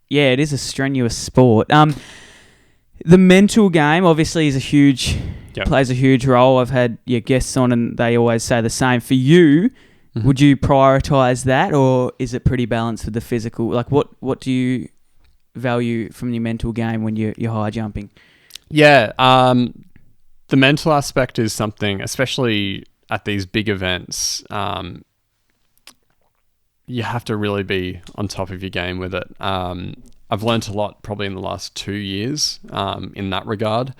yeah, it is a strenuous sport. The mental game obviously is plays a huge role. I've had your guests on and they always say the same. For you, would you prioritise that, or is it pretty balanced with the physical? Like, what do you value from your mental game when you're high jumping? Yeah, the mental aspect is something, especially at these big events, you have to really be on top of your game with it. I've learnt a lot probably in the last 2 years in that regard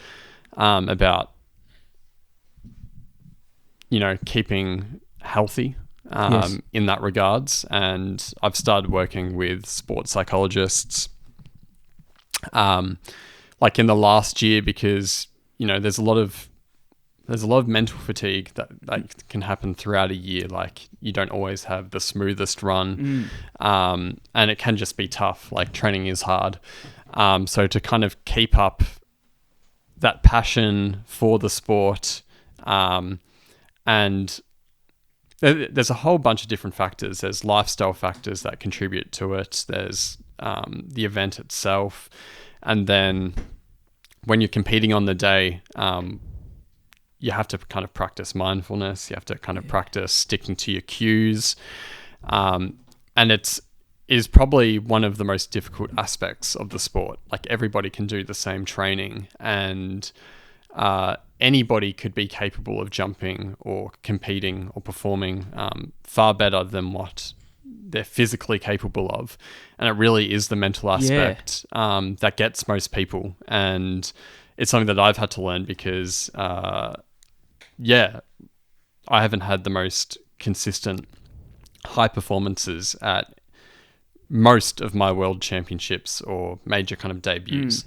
about, keeping healthy in that regards. And I've started working with sports psychologists like in the last year because, there's a lot of mental fatigue that can happen throughout a year. Like you don't always have the smoothest run, and it can just be tough. Like training is hard. So to kind of keep up that passion for the sport, and there's a whole bunch of different factors. There's lifestyle factors that contribute to it. There's the event itself. And then when you're competing on the day, you have to kind of practice mindfulness. You have to kind of practice sticking to your cues. And it is probably one of the most difficult aspects of the sport. Like everybody can do the same training and anybody could be capable of jumping or competing or performing far better than what they're physically capable of. And it really is the mental aspect that gets most people. And it's something that I've had to learn because, I haven't had the most consistent high performances at most of my world championships or major kind of debuts.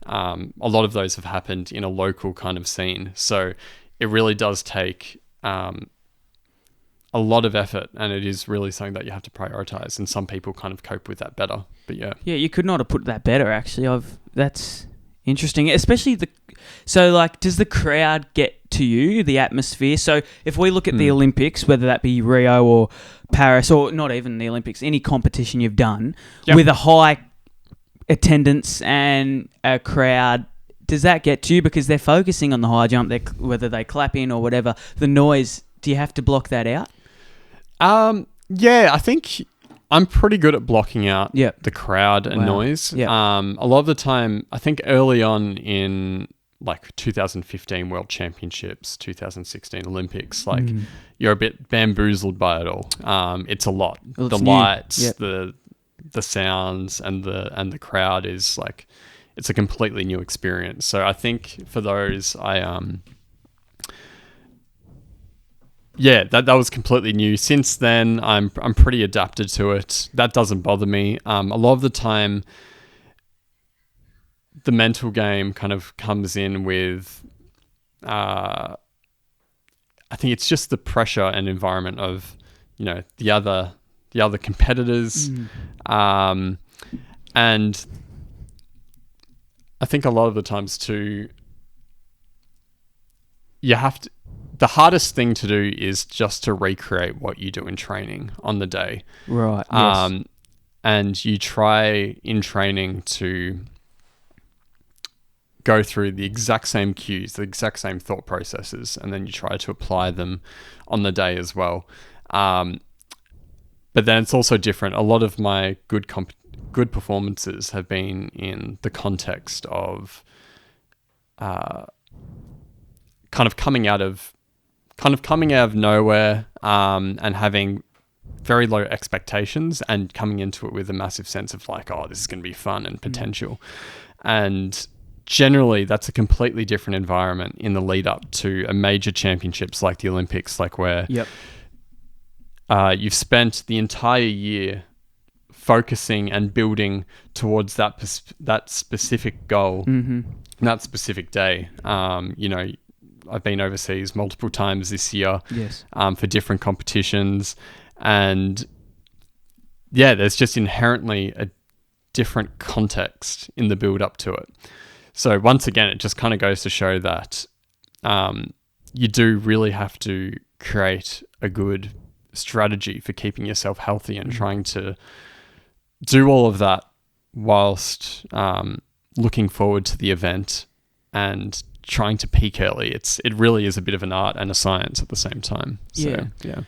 A lot of those have happened in a local kind of scene. So it really does take a lot of effort, and it is really something that you have to prioritize. And some people kind of cope with that better. But yeah, you could not have put that better. Actually, that's interesting. Especially does the crowd get to you, the atmosphere? So if we look at the Olympics, whether that be Rio or Paris, or not even the Olympics, any competition you've done with a high attendance and a crowd, does that get to you because they're focusing on the high jump, whether they clap in or whatever, the noise? Do you have to block that out? I think I'm pretty good at blocking out the crowd and noise. A lot of the time, I think early on in like 2015 World Championships, 2016 Olympics, like you're a bit bamboozled by it all. It's a lot. Well, the lights, the sounds, and the crowd is like, it's a completely new experience. So I think for those, that was completely new. Since then, I'm pretty adapted to it. That doesn't bother me. A lot of the time, the mental game kind of comes in with, I think it's just the pressure and environment of, the other competitors, and I think a lot of the times too, the hardest thing to do is just to recreate what you do in training on the day. Right. Yes. And you try in training to go through the exact same cues, the exact same thought processes, and then you try to apply them on the day as well. But then it's also different. A lot of my good performances have been in the context of kind of coming out of nowhere, and having very low expectations and coming into it with a massive sense of like, oh, this is going to be fun and potential. And generally that's a completely different environment in the lead up to a major championships like the Olympics, like where you've spent the entire year focusing and building towards that specific goal, that specific day. I've been overseas multiple times this year, for different competitions, and there's just inherently a different context in the build up to it. So once again, it just kind of goes to show that you do really have to create a good strategy for keeping yourself healthy and trying to do all of that whilst looking forward to the event and trying to peak early. It really is a bit of an art and a science at the same time. So, yeah.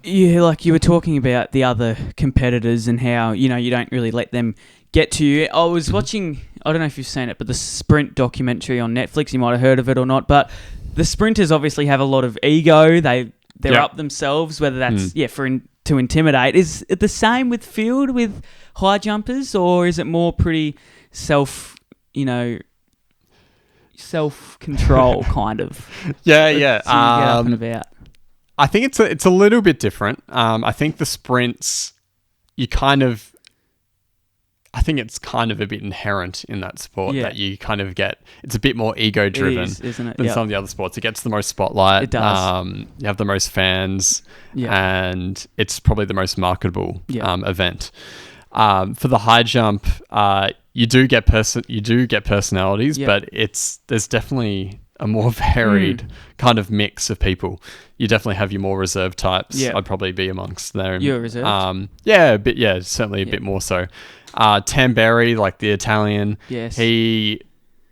Yeah, like you were talking about the other competitors and how, you don't really let them get to you. I was watching, I don't know if you've seen it, but the sprint documentary on Netflix, you might have heard of it or not, but the sprinters obviously have a lot of ego. They're up themselves, whether that's, to intimidate. Is it the same with field, with high jumpers, or is it more pretty self-control kind of? Yeah. So you get up and about. I think it's a little bit different. I think the sprints, I think it's kind of a bit inherent in that sport that you kind of get. It's a bit more ego driven, isn't it? Than some of the other sports. It gets the most spotlight. It does. You have the most fans, and it's probably the most marketable event. For the high jump, you do get personalities, but there's definitely a more varied kind of mix of people. You definitely have your more reserved types. Yeah. I'd probably be amongst them. You're reserved? Certainly a bit more so. Tamberi, like the Italian, yes. he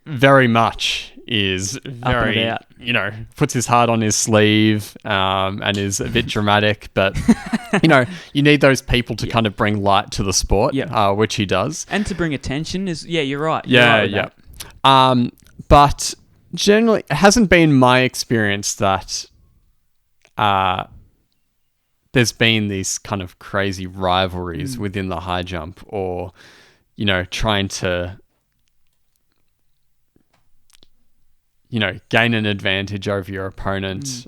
very much is very, puts his heart on his sleeve and is a bit dramatic, but, you need those people to kind of bring light to the sport, which he does. And to bring attention you're right. Yeah. But generally, it hasn't been my experience that there's been these kind of crazy rivalries within the high jump, or, trying to, gain an advantage over your opponent,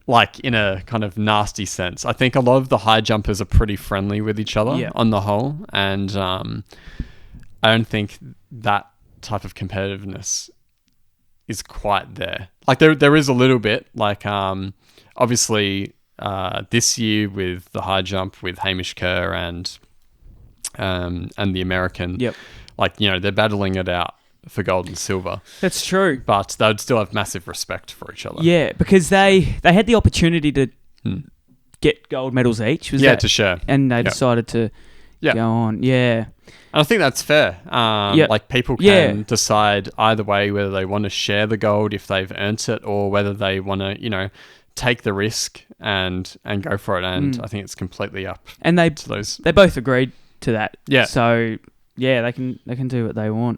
like in a kind of nasty sense. I think a lot of the high jumpers are pretty friendly with each other on the whole, and I don't think that type of competitiveness is quite there. Like there is a little bit, like obviously this year with the high jump with Hamish Kerr and the American, like they're battling it out for gold and silver. That's true, but they'd still have massive respect for each other. Yeah, because they had the opportunity to get gold medals each. To share, and they decided to go on. Yeah. And I think that's fair. Like people can decide either way whether they want to share the gold if they've earned it, or whether they want to, take the risk and go for it. And I think it's completely up. And they to those. They both agreed to that. Yeah. So they can do what they want.